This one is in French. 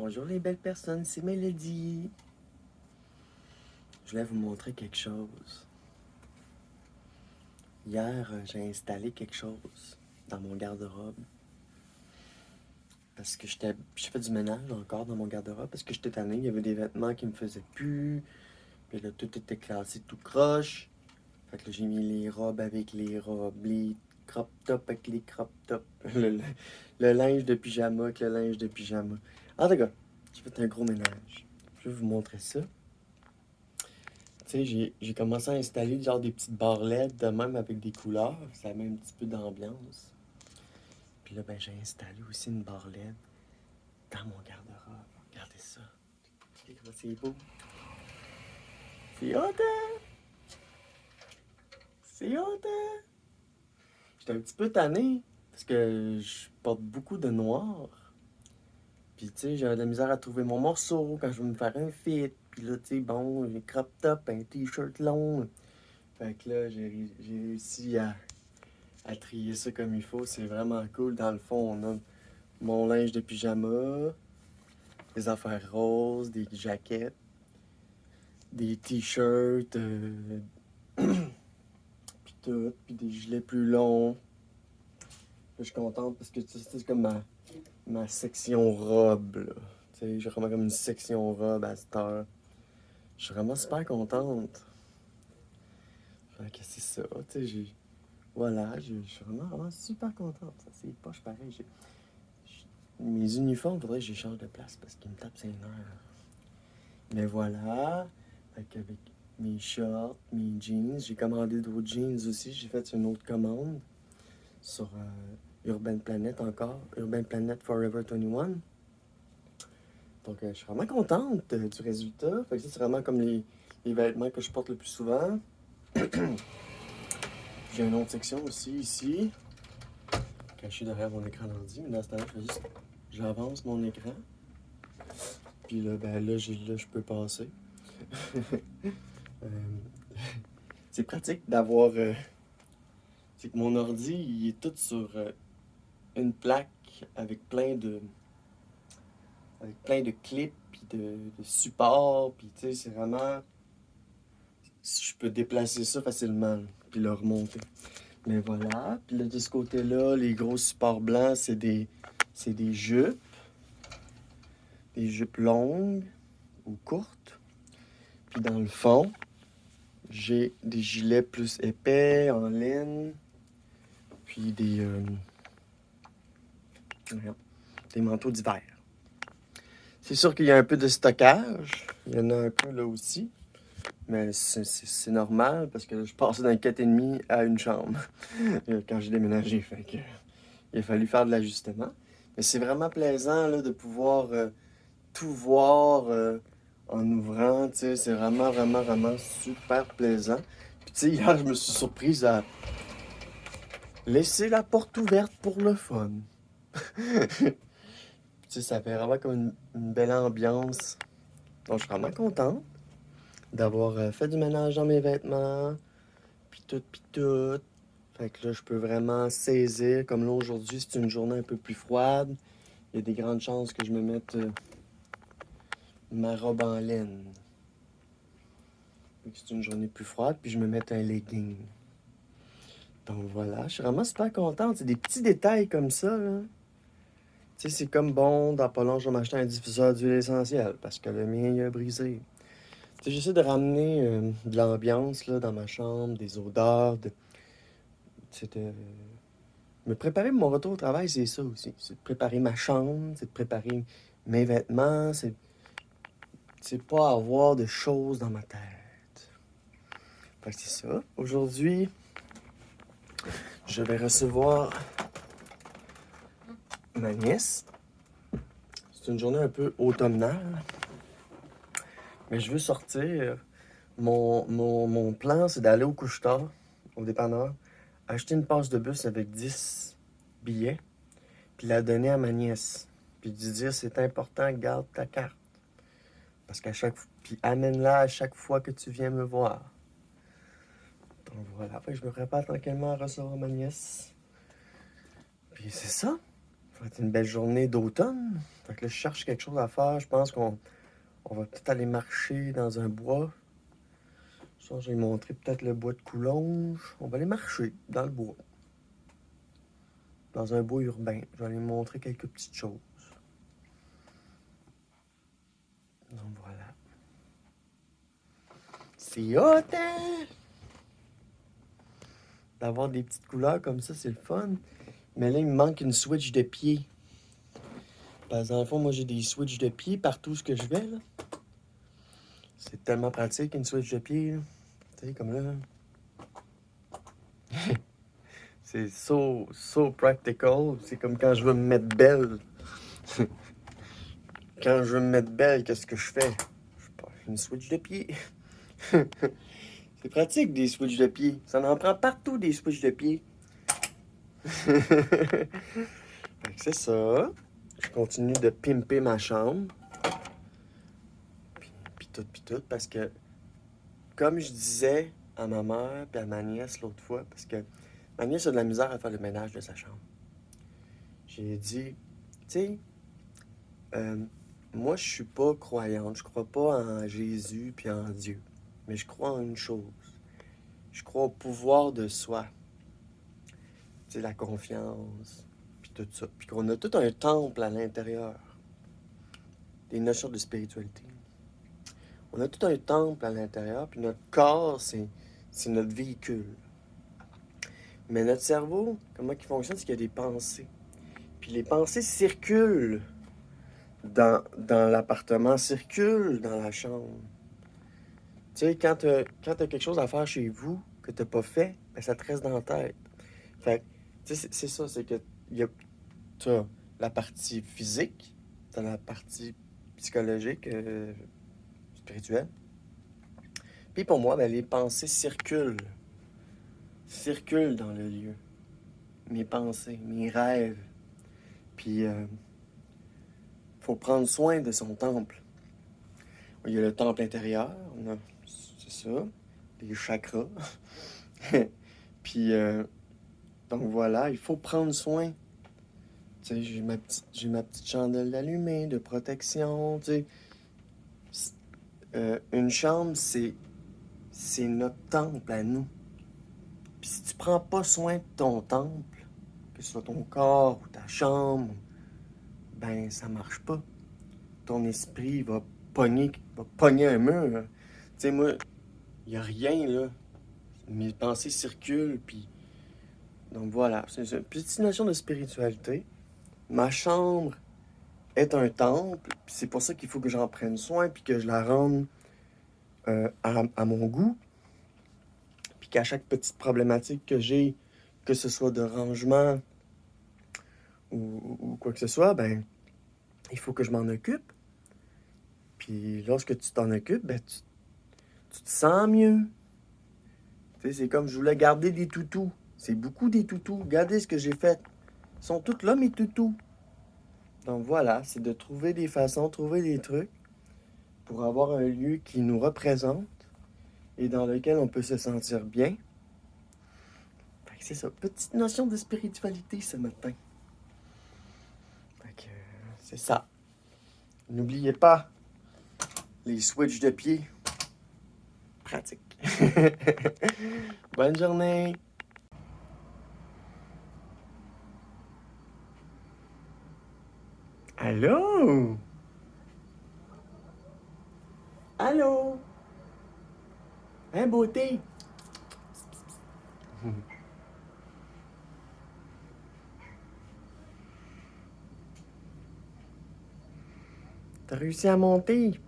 Bonjour les belles personnes, c'est Mélodie. Je voulais vous montrer quelque chose. Hier, j'ai installé quelque chose dans mon garde-robe. Parce que j'ai fait du ménage encore dans mon garde-robe. Parce que j'étais tanné, il y avait des vêtements qui me faisaient plus. Puis là, tout était classé tout croche. Fait que là, j'ai mis les robes avec les robes, les crop tops avec les crop tops. Le linge de pyjama avec le linge de pyjama. En tout cas, j'ai fait un gros ménage. Je vais vous montrer ça. Tu sais, j'ai commencé à installer genre des petites barres LED de même avec des couleurs. Ça met un petit peu d'ambiance. Puis là, ben, j'ai installé aussi une barre LED dans mon garde-robe. Regardez ça. Regardez comment c'est beau. C'est hot, hein? C'est hot, hein? J'étais un petit peu tanné parce que je porte beaucoup de noir. Puis, tu sais, j'avais de la misère à trouver mon morceau quand je veux me faire un fit. Puis là, tu sais, bon, j'ai crop top, un t-shirt long. Fait que là, j'ai réussi à trier ça comme il faut. C'est vraiment cool. Dans le fond, on a mon linge de pyjama, des affaires roses, des jaquettes, des t-shirts, puis tout, puis des gilets plus longs. Je suis contente parce que c'est comme ma section robe, là. Tu sais, j'ai vraiment comme une section robe à cette heure. Je suis vraiment super contente. Fait que c'est ça, tu sais, voilà, je suis vraiment super contente. Ça, c'est poche pareil. Mes uniformes, faudrait que j'échange de place parce qu'ils me tapent ses nerfs. Mais voilà, avec mes shorts, mes jeans, j'ai commandé d'autres jeans aussi. J'ai fait une autre commande sur Urban Planet encore, Urban Planet Forever 21. Donc, je suis vraiment contente du résultat. Fait que ça, c'est vraiment comme les vêtements que je porte le plus souvent. J'ai une autre section aussi ici, cachée derrière mon écran d'ordi. Mais dans ce temps-là, j'avance mon écran. Puis là, ben là, je peux passer. Euh, c'est pratique d'avoir. C'est que mon ordi, il est tout sur une plaque avec plein de clips puis de supports. Puis tu sais, c'est vraiment. Je peux déplacer ça facilement, puis le remonter. Mais voilà. Puis là, de ce côté-là, les gros supports blancs, c'est des jupes. Des jupes longues ou courtes. Puis dans le fond, j'ai des gilets plus épais, en laine. Puis des manteaux d'hiver. C'est sûr qu'il y a un peu de stockage. Il y en a un peu là aussi. Mais c'est normal parce que je passais d'un 4,5 à une chambre quand j'ai déménagé. Fait que, il a fallu faire de l'ajustement. Mais c'est vraiment plaisant là, de pouvoir tout voir en ouvrant. C'est vraiment super plaisant. Puis tu sais, hier, je me suis surprise à laisser la porte ouverte pour le fun. Tu sais, ça fait vraiment comme une belle ambiance. Donc, je suis vraiment content d'avoir fait du ménage dans mes vêtements, puis tout, puis tout. Fait que là, je peux vraiment saisir. Comme là, aujourd'hui, c'est une journée un peu plus froide. Il y a des grandes chances que je me mette ma robe en laine. Fait que c'est une journée plus froide, puis je me mette un legging. Donc voilà, je suis vraiment super contente. C'est des petits détails comme ça, là. Tu sais, c'est comme bon, dans pas long, je vais m'acheter un diffuseur d'huile essentielle parce que le mien, il a brisé. Tu sais, j'essaie de ramener de l'ambiance là, dans ma chambre, des odeurs, tu sais, de me préparer pour mon retour au travail, c'est ça aussi. C'est de préparer ma chambre, c'est de préparer mes vêtements, c'est pas avoir de choses dans ma tête. Fait que c'est ça. Aujourd'hui, je vais recevoir ma nièce. C'est une journée un peu automnale. Mais je veux sortir. Mon plan, c'est d'aller au couche-tard, au dépanneur, acheter une passe de bus avec 10 billets, puis la donner à ma nièce. Puis lui dire, c'est important, garde ta carte. Parce qu'à chaque fois, puis amène-la à chaque fois que tu viens me voir. Donc voilà, fait que je me prépare tranquillement à recevoir ma nièce. Puis c'est ça. Ça va être une belle journée d'automne. Fait que là, je cherche quelque chose à faire. Je pense qu'on va peut-être aller marcher dans un bois. Ça, je vais montrer peut-être le bois de Coulonges. On va aller marcher dans le bois. Dans un bois urbain. Je vais aller montrer quelques petites choses. Donc voilà. C'est hot, hein? D'avoir des petites couleurs comme ça, c'est le fun. Mais là, il me manque une switch de pied. Parce que dans le fond, moi, j'ai des switches de pied partout où je vais, là. C'est tellement pratique, une switch de pied, là. Tu sais, comme là. C'est so practical. C'est comme quand je veux me mettre belle. Quand je veux me mettre belle, qu'est-ce que je fais? Je prends une switch de pied. C'est pratique, des switches de pied. Ça en prend partout, des switches de pied. Fait que c'est ça. Je continue de pimper ma chambre. Puis tout, parce que, comme je disais à ma mère et à ma nièce l'autre fois, parce que ma nièce a de la misère à faire le ménage de sa chambre. J'ai dit, tu sais, moi, je suis pas croyante. Je crois pas en Jésus puis en Dieu. Mais je crois en une chose. Je crois au pouvoir de soi. Tu sais, la confiance, puis tout ça. Puis qu'on a tout un temple à l'intérieur. Des notions de spiritualité. On a tout un temple à l'intérieur, puis notre corps, c'est notre véhicule. Mais notre cerveau, comment il fonctionne, c'est qu'il y a des pensées. Puis les pensées circulent dans l'appartement, circulent dans la chambre. Tu sais, quand tu as quelque chose à faire chez vous que tu n'as pas fait, ben ça te reste dans la tête. Fait que, tu sais, c'est ça, c'est que tu as la partie physique, tu as la partie psychologique, spirituelle. Puis pour moi, ben, les pensées circulent dans le lieu. Mes pensées, mes rêves. Puis, faut prendre soin de son temple. Il y a le temple intérieur, c'est ça, les chakras. Puis, donc voilà, il faut prendre soin. Tu sais, j'ai ma petite chandelle allumée de protection, tu sais. Une chambre, c'est notre temple à nous. Puis si tu prends pas soin de ton temple, que ce soit ton corps ou ta chambre, ben ça marche pas. Ton esprit va pogner un mur. Tu sais, moi, il n'y a rien, là. Mes pensées circulent, puis... Donc voilà, c'est une petite notion de spiritualité. Ma chambre est un temple, puis c'est pour ça qu'il faut que j'en prenne soin, puis que je la rende à mon goût. Puis qu'à chaque petite problématique que j'ai, que ce soit de rangement ou quoi que ce soit, ben, il faut que je m'en occupe. Puis lorsque tu t'en occupes, ben, tu te sens mieux. Tu sais, c'est comme je voulais garder des toutous. C'est beaucoup des toutous. Regardez ce que j'ai fait. Ils sont tous là, mes toutous. Donc voilà, c'est de trouver des façons, trouver des trucs pour avoir un lieu qui nous représente et dans lequel on peut se sentir bien. Fait que c'est ça, petite notion de spiritualité ce matin. Fait que c'est ça. N'oubliez pas les switches de pied. Pratique. Bonne journée. Allô? Allô? Hein, beauté? T'as réussi à monter?